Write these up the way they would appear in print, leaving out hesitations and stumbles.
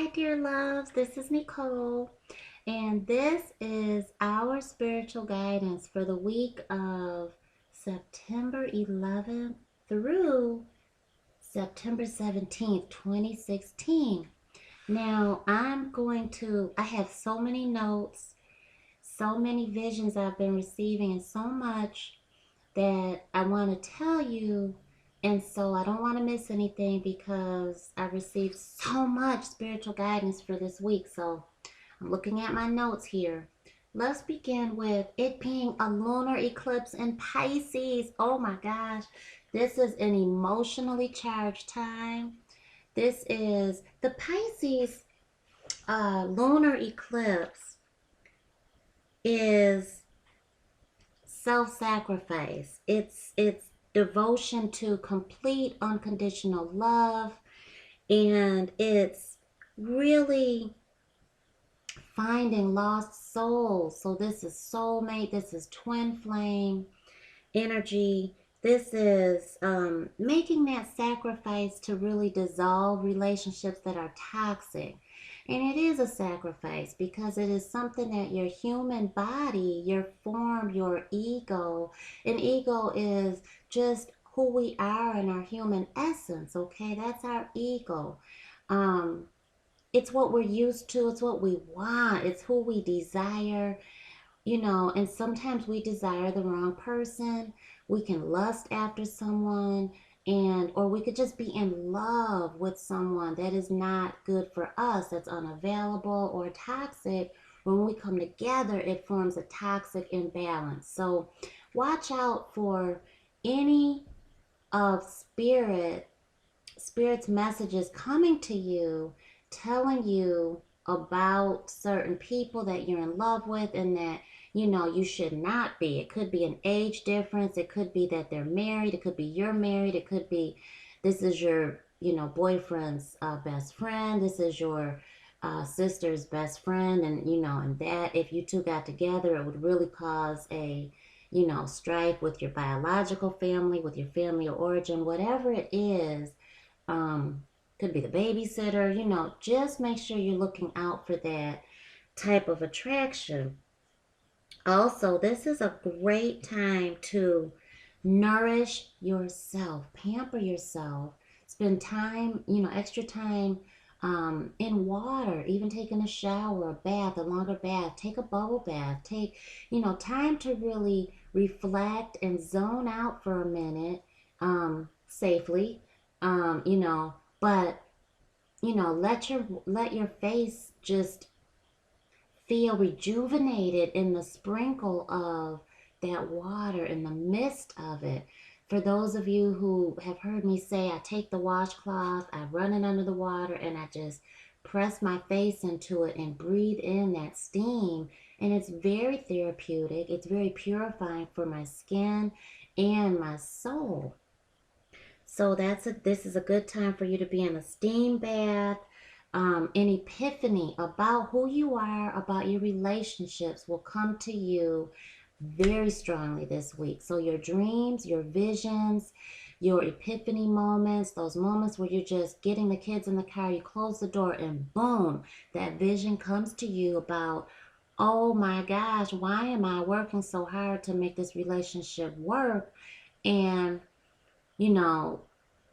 Hi, dear loves. This is Nicole, and this is our spiritual guidance for the week of September 11th through September 17th, 2016. Now, I have so many notes, so many visions I've been receiving, and so much that I want to tell you. And so I don't want to miss anything because I received so much spiritual guidance for this week. So I'm looking at my notes here. Let's begin with it being a lunar eclipse in Pisces. Oh my gosh. This is an emotionally charged time. This is the Pisces lunar eclipse is self-sacrifice. It's devotion to complete unconditional love, and it's really finding lost souls. So this is soulmate, this is twin flame energy. This is making that sacrifice to really dissolve relationships that are toxic. And it is a sacrifice because it is something that your human body, your form, your ego, and ego is just who we are in our human essence, okay? That's our ego. Um, it's what we're used to, it's what we want, it's who we desire, and sometimes we desire the wrong person. We can lust after someone, and or we could just be in love with someone that is not good for us, that's unavailable or toxic. When we come together, it forms a toxic imbalance. So watch out for any of spirit's messages coming to you, telling you about certain people that you're in love with and that you should not be. It could be an age difference, it could be that they're married, it could be you're married, it could be this is your boyfriend's best friend, this is your sister's best friend, and that if you two got together, it would really cause a strife with your biological family, with your family of origin, whatever it is. um, could be the babysitter, just make sure you're looking out for that type of attraction. Also, this is a great time to nourish yourself, pamper yourself, spend time, extra time in water, even taking a shower, a bath, a longer bath, take a bubble bath, take, time to really reflect and zone out for a minute safely, but let your face just feel rejuvenated in the sprinkle of that water, in the mist of it. For those of you who have heard me say, I take the washcloth, I run it under the water, and I just press my face into it and breathe in that steam. And it's very therapeutic. It's very purifying for my skin and my soul. So this is a good time for you to be in a steam bath. An epiphany about who you are, about your relationships will come to you very strongly this week. So your dreams, your visions, your epiphany moments, those moments where you're just getting the kids in the car, you close the door and boom, that vision comes to you about, oh my gosh, why am I working so hard to make this relationship work? And you know,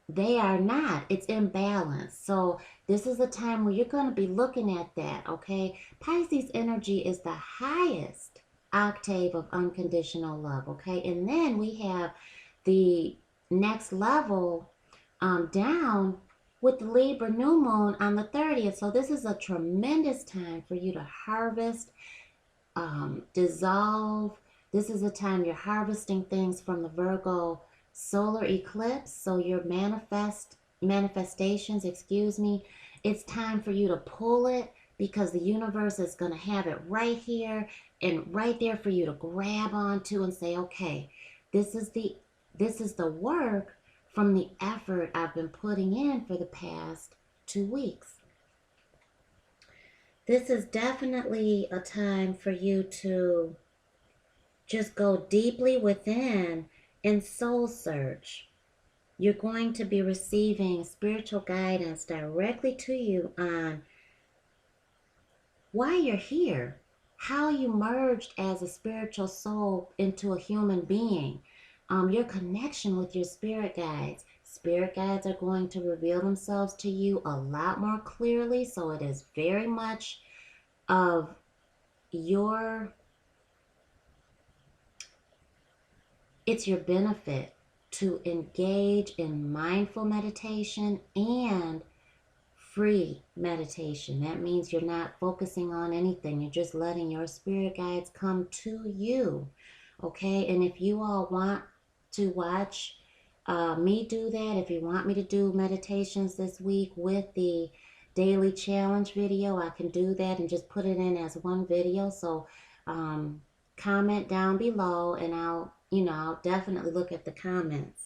they are not. It's imbalanced. So this is a time where you're going to be looking at that, okay? Pisces energy is the highest octave of unconditional love, okay? And then we have the next level down with the Libra new moon on the 30th. So this is a tremendous time for you to harvest, dissolve. This is a time you're harvesting things from the Virgo solar eclipse. So your manifestations, excuse me, it's time for you to pull it because the universe is going to have it right here and right there for you to grab onto and say, okay, this is the work from the effort I've been putting in for the past 2 weeks. This is definitely a time for you to just go deeply within and soul search. You're going to be receiving spiritual guidance directly to you on why you're here, how you merged as a spiritual soul into a human being, your connection with your spirit guides. Spirit guides are going to reveal themselves to you a lot more clearly, so it is very much of your, it's your benefit to engage in mindful meditation and free meditation. That means you're not focusing on anything. You're just letting your spirit guides come to you. Okay? And if you all want to watch me do that, if you want me to do meditations this week with the daily challenge video, I can do that and just put it in as one video. So comment down below and I'll definitely look at the comments.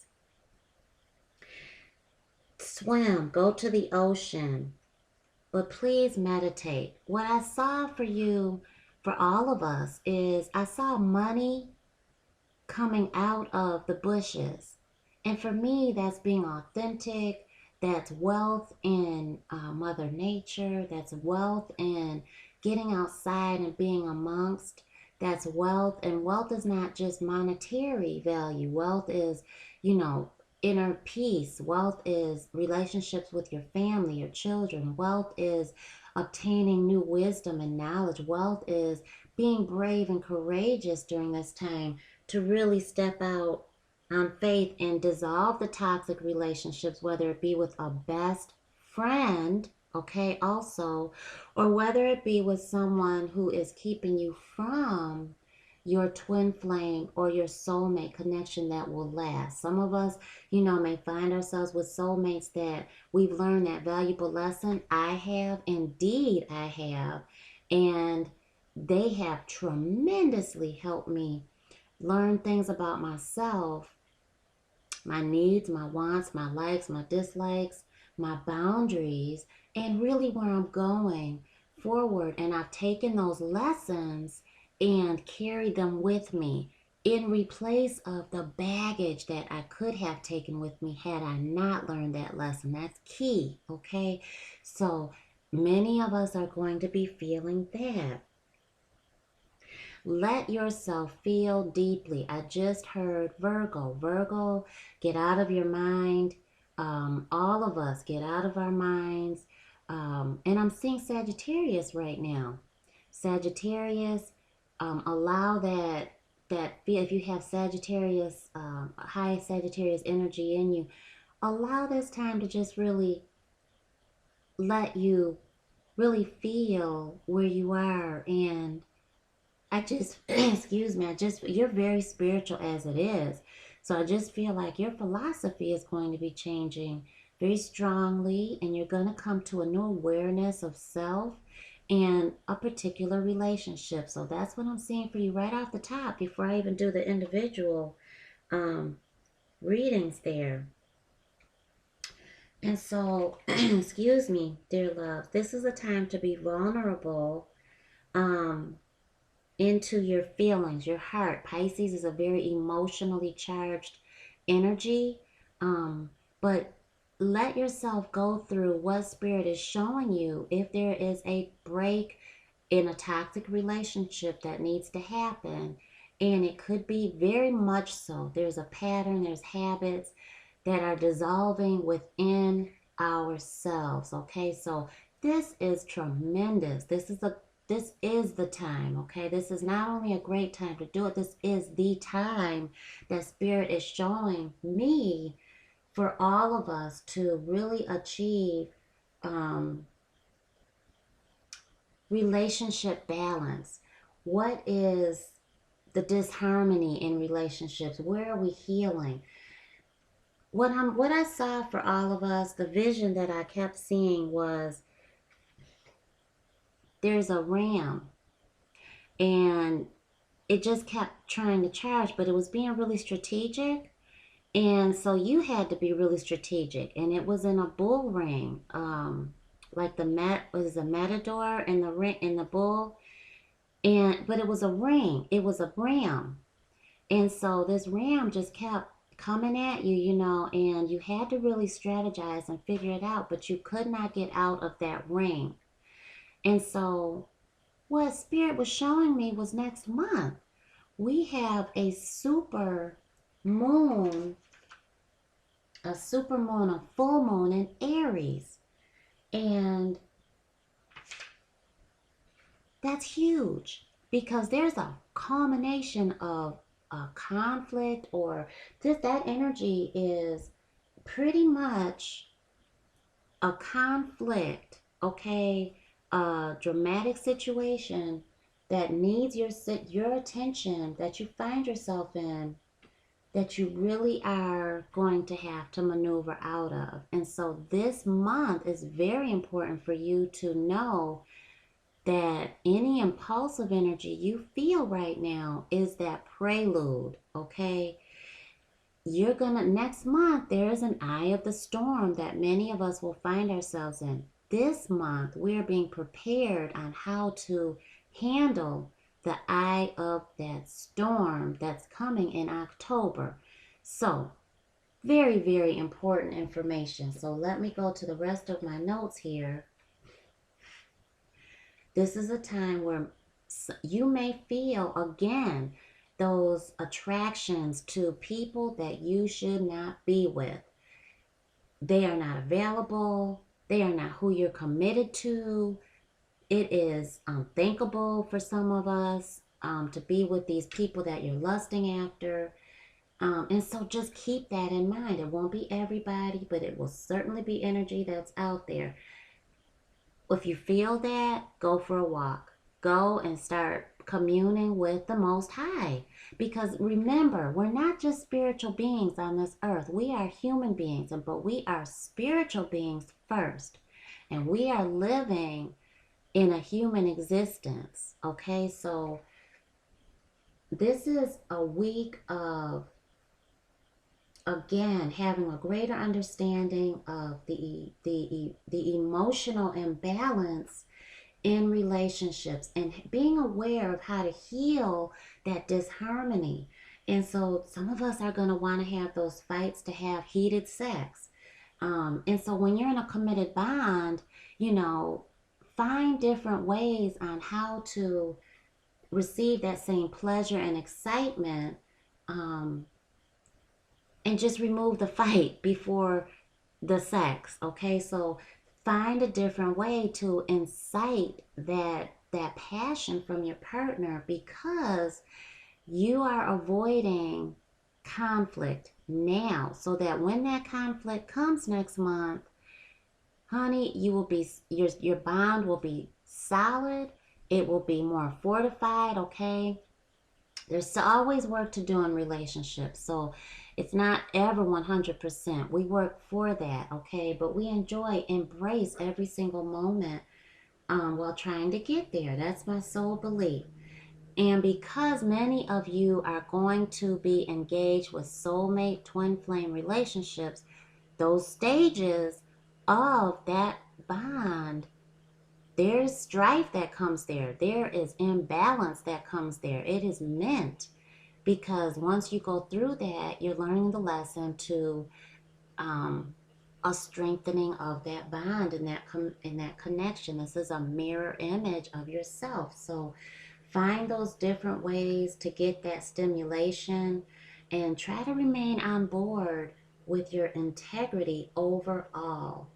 Swim, go to the ocean, but please meditate. What I saw for you, for all of us, is I saw money coming out of the bushes. And for me, that's being authentic. That's wealth in Mother Nature. That's wealth in getting outside and being amongst. That's wealth. And wealth is not just monetary value. Wealth is, inner peace. Wealth is relationships with your family, your children. Wealth is obtaining new wisdom and knowledge. Wealth is being brave and courageous during this time to really step out on faith and dissolve the toxic relationships, whether it be with a best friend, okay, also, or whether it be with someone who is keeping you from your twin flame or your soulmate connection that will last. Some of us, may find ourselves with soulmates that we've learned that valuable lesson. I have, indeed, I have. And they have tremendously helped me learn things about myself, my needs, my wants, my likes, my dislikes, my boundaries, and really where I'm going forward. And I've taken those lessons and carried them with me in replace of the baggage that I could have taken with me had I not learned that lesson. That's key, okay? So many of us are going to be feeling that. Let yourself feel deeply. I just heard Virgo. Virgo, get out of your mind. All of us get out of our minds. And I'm seeing Sagittarius right now. Sagittarius, allow that if you have Sagittarius, high Sagittarius energy in you, allow this time to just really let you really feel where you are. And I just, excuse me, you're very spiritual as it is. So I just feel like your philosophy is going to be changing very strongly, and you're going to come to a new awareness of self and a particular relationship. So that's what I'm seeing for you right off the top before I even do the individual readings there. And so, excuse me, dear love, this is a time to be vulnerable. Into your feelings, your heart. Pisces is a very emotionally charged energy. But let yourself go through what Spirit is showing you. If there is a break in a toxic relationship that needs to happen, and it could be very much so, there's a pattern, there's habits that are dissolving within ourselves. Okay, so this is tremendous. This is the time, okay? This is not only a great time to do it, this is the time that Spirit is showing me for all of us to really achieve relationship balance. What is the disharmony in relationships? Where are we healing? What I saw for all of us, the vision that I kept seeing was there's a ram, and it just kept trying to charge, but it was being really strategic. And so you had to be really strategic. And it was in a bull ring. Like was a matador in the ring in the bull. But it was a ring. It was a ram. And so this ram just kept coming at you, and you had to really strategize and figure it out, but you could not get out of that ring. And so What Spirit was showing me was next month. We have moon, a full moon in Aries. And that's huge because there's a culmination of a conflict, or just that energy is pretty much a conflict, okay? A dramatic situation that needs your attention, that you find yourself in, that you really are going to have to maneuver out of. And so this month is very important for you to know that any impulsive energy you feel right now is that prelude, okay? Next month, there is an eye of the storm that many of us will find ourselves in. This month, we're being prepared on how to handle the eye of that storm that's coming in October. So, very, very important information. So, let me go to the rest of my notes here. This is a time where you may feel again those attractions to people that you should not be with. They are not available. They are not who you're committed to. It is unthinkable for some of us to be with these people that you're lusting after. And so just keep that in mind. It won't be everybody, but it will certainly be energy that's out there. If you feel that, go for a walk. Go and start communing with the Most High. Because remember, we're not just spiritual beings on this earth. We are human beings, but we are spiritual beings first. And we are living in a human existence. Okay, so this is a week of, again, having a greater understanding of the emotional imbalance in relationships and being aware of how to heal that disharmony. And so some of us are going to want to have those fights to have heated sex. And so when you're in a committed bond, find different ways on how to receive that same pleasure and excitement, and just remove the fight before the sex. Okay, so find a different way to incite that passion from your partner, because you are avoiding conflict now, so that when that conflict comes next month, honey, your bond will be solid. It will be more fortified. Okay, there's always work to do in relationships, so it's not ever 100%. We work for that, okay? But we embrace every single moment while trying to get there. That's my sole belief. And because many of you are going to be engaged with soulmate twin flame relationships, those stages of that bond, there's strife that comes there. There is imbalance that comes there. It is meant, because once you go through that, you're learning the lesson to a strengthening of that bond and that connection. This is a mirror image of yourself. So find those different ways to get that stimulation and try to remain on board with your integrity overall.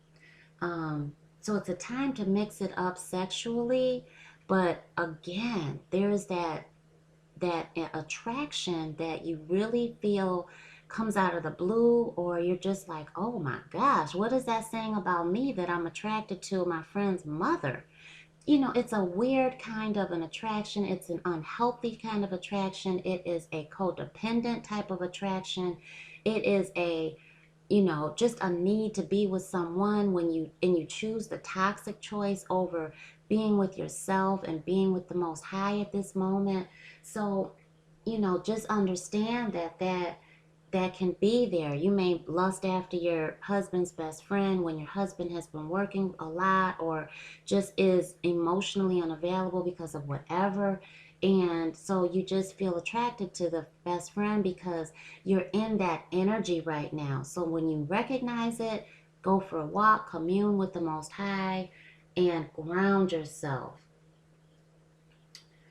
So it's a time to mix it up sexually, but again, there's that attraction that you really feel comes out of the blue, or you're just like, oh my gosh, what is that saying about me that I'm attracted to my friend's mother? It's a weird kind of an attraction. It's an unhealthy kind of attraction. It is a codependent type of attraction. It is just a need to be with someone when you choose the toxic choice over being with yourself and being with the Most High at this moment. So, just understand that can be there. You may lust after your husband's best friend when your husband has been working a lot or just is emotionally unavailable because of whatever. And so you just feel attracted to the best friend because you're in that energy right now. So when you recognize it, go for a walk, commune with the Most High, and ground yourself.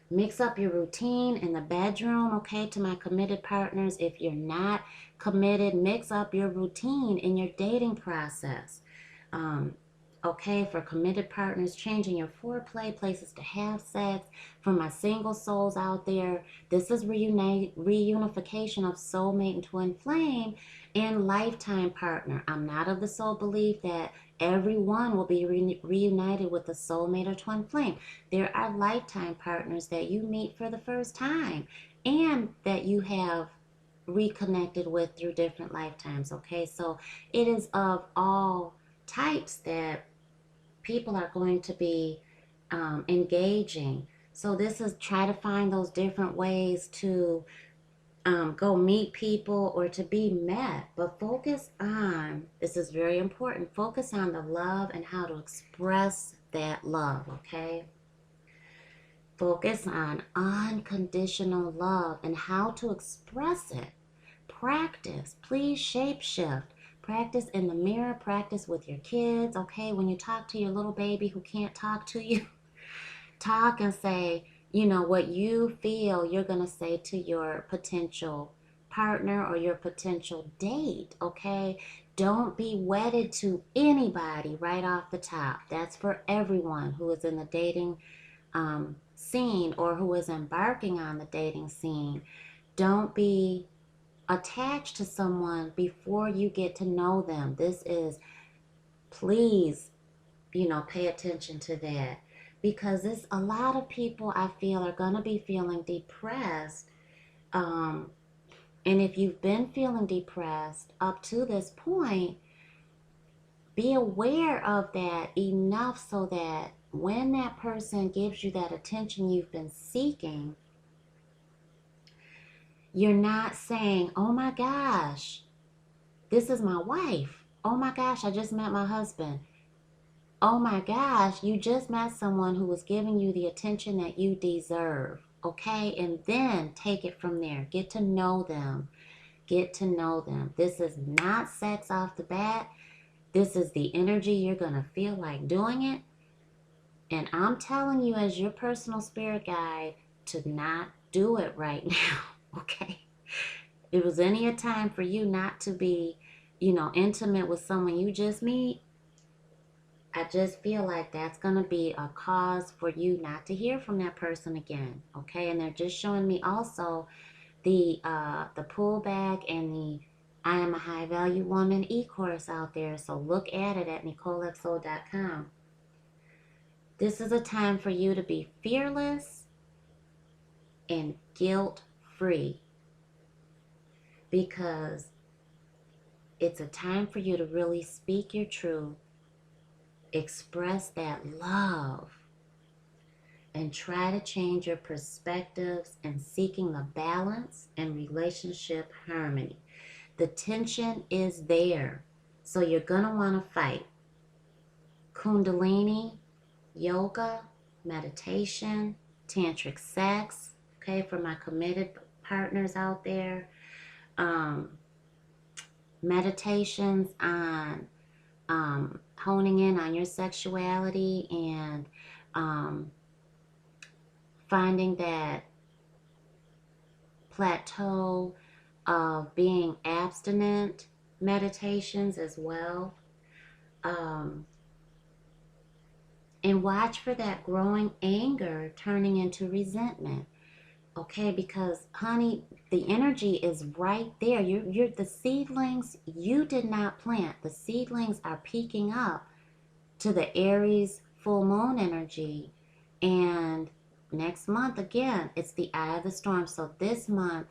Mix up your routine in the bedroom, okay, to my committed partners. If you're not committed, mix up your routine in your dating process. Um, okay, for committed partners, changing your foreplay, places to have sex. For my single souls out there, this is reunification of soulmate and twin flame and lifetime partner. I'm not of the soul belief that everyone will be reunited with a soulmate or twin flame. There are lifetime partners that you meet for the first time and that you have reconnected with through different lifetimes, okay? So it is of all types that people are going to be engaging. So this is try to find those different ways to go meet people or to be met, but focus on, this is very important, focus on the love and how to express that love, okay? Focus on unconditional love and how to express it. Practice. Please shape shift. Practice in the mirror. Practice with your kids. Okay, when you talk to your little baby who can't talk to you, talk and say, what you feel you're going to say to your potential partner or your potential date. Okay, don't be wedded to anybody right off the top. That's for everyone who is in the dating scene or who is embarking on the dating scene. Don't be attached to someone before you get to know them. This is, please, pay attention to that, because it's a lot of people I feel are going to be feeling depressed. Um, and if you've been feeling depressed up to this point, be aware of that enough so that when that person gives you that attention you've been seeking, you're not saying, oh my gosh, this is my wife. Oh my gosh, I just met my husband. Oh my gosh, you just met someone who was giving you the attention that you deserve. Okay? And then take it from there. Get to know them. Get to know them. This is not sex off the bat. This is the energy you're going to feel like doing it. And I'm telling you, as your personal spirit guide, to not do it right now. Okay? If it was any a time for you not to be, intimate with someone you just meet, I just feel like that's going to be a cause for you not to hear from that person again. Okay? And they're just showing me also the pullback and the I Am a High Value Woman e-course out there. So look at it at NicoleXO.com. This is a time for you to be fearless and guilt-free, because it's a time for you to really speak your truth, express that love, and try to change your perspectives and seeking the balance and relationship harmony. The tension is there, so you're going to want to fight. Kundalini, yoga, meditation, tantric sex, okay, for my committed partners out there. Meditations on honing in on your sexuality and finding that plateau of being abstinent, meditations as well. And watch for that growing anger turning into resentment. Okay, because honey, the energy is right there. You're the seedlings you did not plant. The seedlings are peeking up to the Aries full moon energy. And next month, again, it's the eye of the storm. So this month,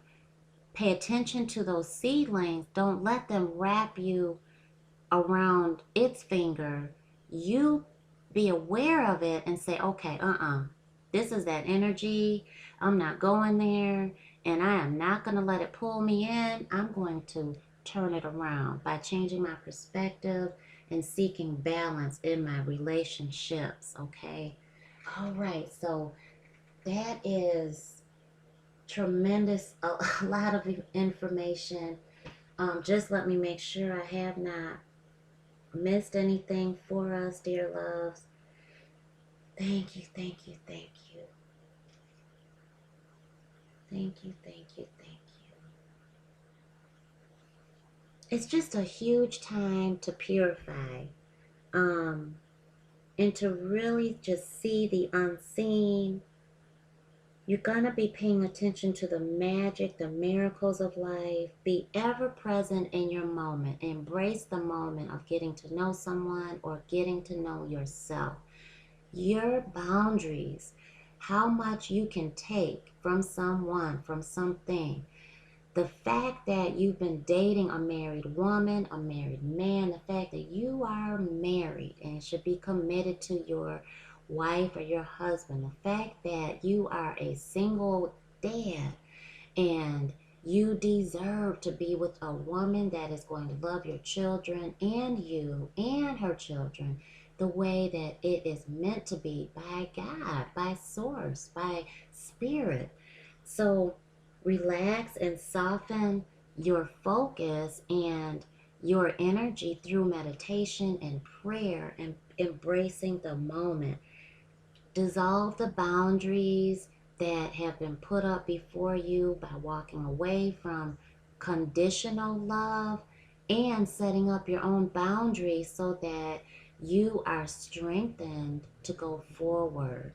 pay attention to those seedlings. Don't let them wrap you around its finger. You be aware of it and say, okay, this is that energy. I'm not going there, and I am not going to let it pull me in. I'm going to turn it around by changing my perspective and seeking balance in my relationships, okay? All right, so that is tremendous, a lot of information. Just let me make sure I have not missed anything for us, dear loves. Thank you, thank you, thank you. Thank you, thank you, thank you. It's just a huge time to purify. And to really just see the unseen. You're going to be paying attention to the magic, the miracles of life. Be ever present in your moment. Embrace the moment of getting to know someone or getting to know yourself. Your boundaries, how much you can take from someone, from something. The fact that you've been dating a married woman, a married man, the fact that you are married and should be committed to your wife or your husband, the fact that you are a single dad and you deserve to be with a woman that is going to love your children and you and her children the way that it is meant to be by God, by source, by spirit. So relax and soften your focus and your energy through meditation and prayer and embracing the moment. Dissolve the boundaries that have been put up before you by walking away from conditional love and setting up your own boundaries so that you are strengthened to go forward.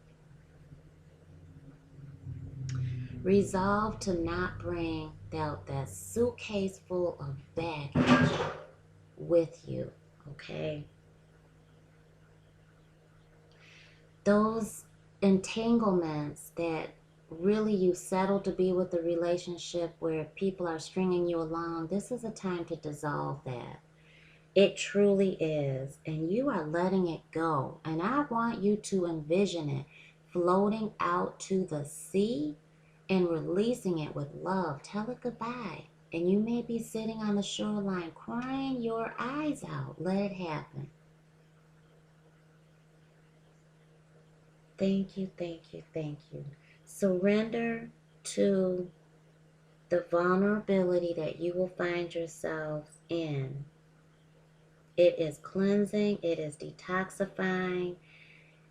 Resolve to not bring that suitcase full of baggage with you, okay? Those entanglements that really you settle to be with a relationship where people are stringing you along, this is a time to dissolve that. It truly is. And you are letting it go. And I want you to envision it floating out to the sea and releasing it with love. Tell it goodbye. And you may be sitting on the shoreline crying your eyes out. Let it happen. Thank you, thank you, thank you. Surrender to the vulnerability that you will find yourselves in. It is cleansing, it is detoxifying,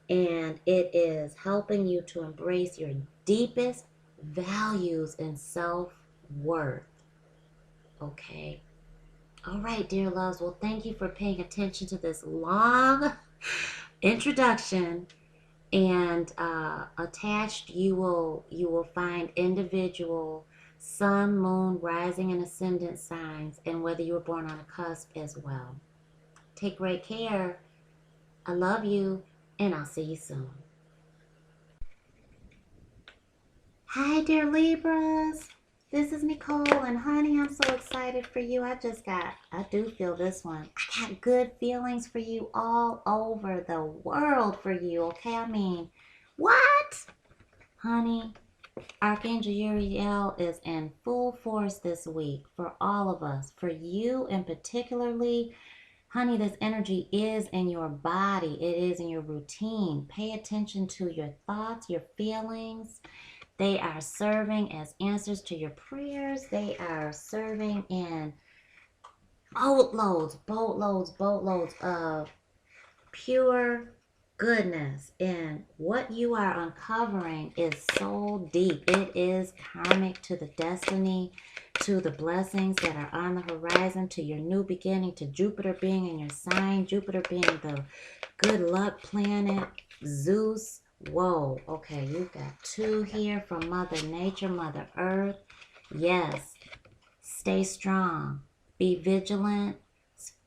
and it is helping you to embrace your deepest values and self-worth. Okay? All right, dear loves. Well, thank you for paying attention to this long introduction. And attached, you will find individual sun, moon, rising, and ascendant signs, and whether you were born on a cusp as well. Take great care. I love you, and I'll see you soon. Hi, dear Libras. This is Nicole, and honey, I'm so excited for you. I do feel this one. I got good feelings for you all over the world for you, okay? I mean, what? Honey, Archangel Uriel is in full force this week for all of us. For you in particularly, honey, this energy is in your body. It is in your routine. Pay attention to your thoughts, your feelings. They are serving as answers to your prayers. They are serving in boatloads of pure goodness. And what you are uncovering is so deep. It is karmic to the destiny, to the blessings that are on the horizon, to your new beginning, to Jupiter being in your sign, Jupiter being the good luck planet, Zeus. Whoa, okay, you've got two here from Mother Nature, Mother Earth. Yes, stay strong, be vigilant,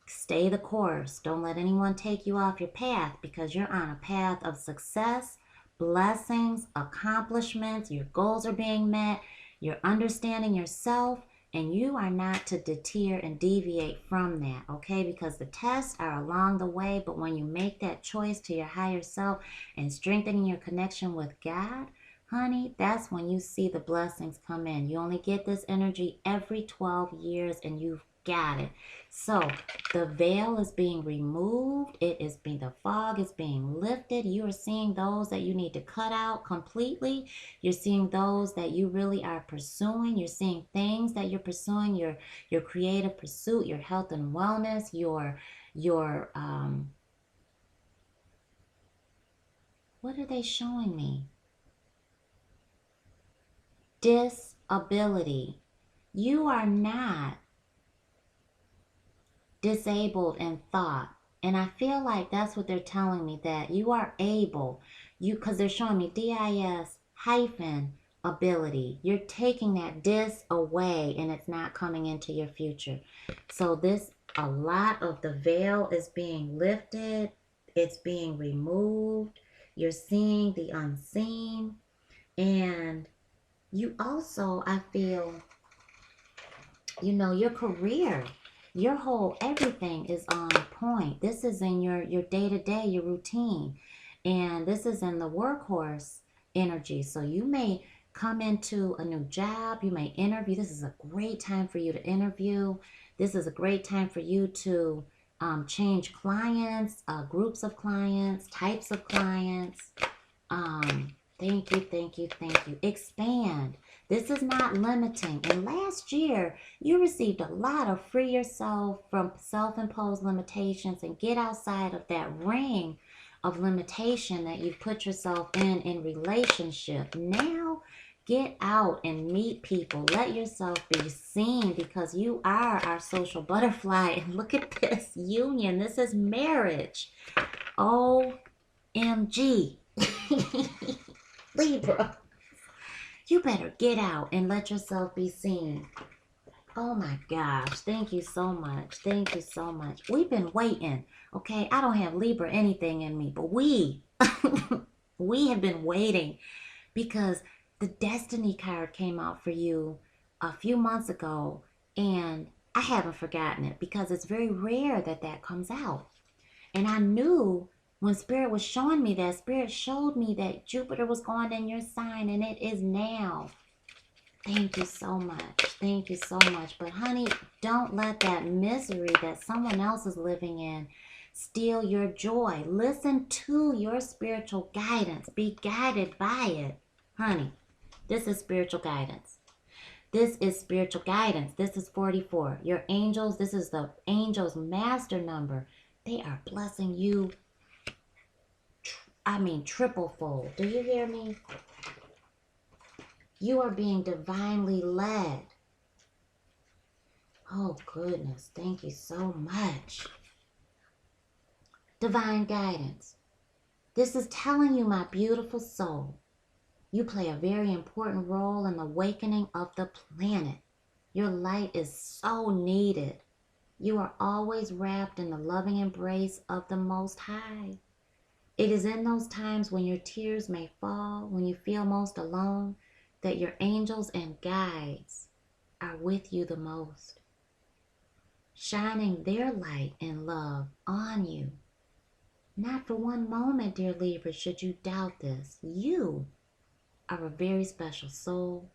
stay the course. Don't let anyone take you off your path because you're on a path of success, blessings, accomplishments. Your goals are being met. You're understanding yourself, and you are not to deter and deviate from that, okay? Because the tests are along the way, but when you make that choice to your higher self and strengthening your connection with God, honey, that's when you see the blessings come in. You only get this energy every 12 years, and you've got it. So the veil is being removed. The fog is being lifted. You are seeing those that you need to cut out completely. You're seeing those that you really are pursuing. You're seeing things that you're pursuing, your creative pursuit, your health and wellness, your what are they showing me? disability. You are not disabled in thought. And I feel like that's what they're telling me, that you are able, because they're showing me DIS hyphen ability. You're taking that dis away and it's not coming into your future. So a lot of the veil is being lifted. It's being removed. You're seeing the unseen. And you also, I feel, your career, your whole everything is on point. This is in your day-to-day, your routine. And this is in the workhorse energy. So you may come into a new job. You may interview. This is a great time for you to interview. This is a great time for you to change clients, groups of clients, types of clients. Thank you, thank you, thank you. Expand. This is not limiting. And last year, you received a lot of free yourself from self-imposed limitations and get outside of that ring of limitation that you've put yourself in relationship. Now, get out and meet people. Let yourself be seen, because you are our social butterfly. And look at this union. This is marriage. OMG. Libra, you better get out and let yourself be seen. Oh my gosh, thank you so much. Thank you so much. We've been waiting, okay? I don't have Libra anything in me, but we have been waiting, because the Destiny card came out for you a few months ago, and I haven't forgotten it, because it's very rare that comes out. And I knew when Spirit was showing me that, Spirit showed me that Jupiter was going in your sign, and it is now. Thank you so much. Thank you so much. But honey, don't let that misery that someone else is living in steal your joy. Listen to your spiritual guidance. Be guided by it. Honey, this is spiritual guidance. This is spiritual guidance. This is 44. Your angels, this is the angels' master number. They are blessing you. Triple fold. Do you hear me? You are being divinely led. Oh, goodness. Thank you so much. Divine guidance. This is telling you, my beautiful soul, you play a very important role in the awakening of the planet. Your light is so needed. You are always wrapped in the loving embrace of the Most High. It is in those times when your tears may fall, when you feel most alone, that your angels and guides are with you the most, shining their light and love on you. Not for one moment, dear Libra, should you doubt this. You are a very special soul,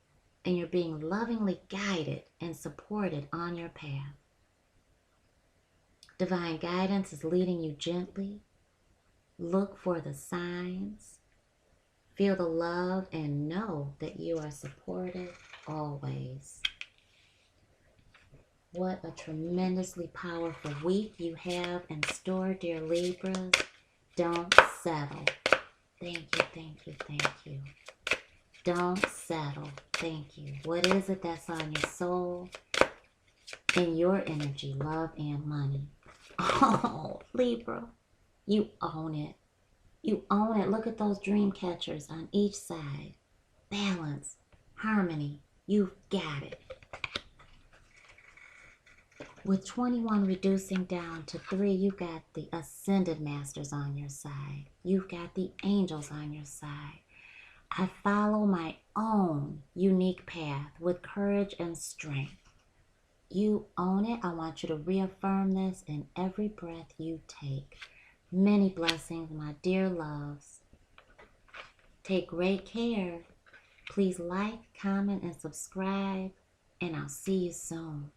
and you're being lovingly guided and supported on your path. Divine guidance is leading you gently. Look for the signs. Feel the love and know that you are supported always. What a tremendously powerful week you have in store, dear Libras. Don't settle. Thank you, thank you, thank you. Don't settle. Thank you. What is it that's on your soul? In your energy, love and money. Oh, Libra, you own it. You own it. Look at those dream catchers on each side. Balance, harmony. You've got it. With 21 reducing down to 3, you've got the Ascendant Masters on your side. You've got the angels on your side. I follow my own unique path with courage and strength. You own it. I want you to reaffirm this in every breath you take. Many blessings, my dear loves. Take great care. Please like, comment, and subscribe, and I'll see you soon.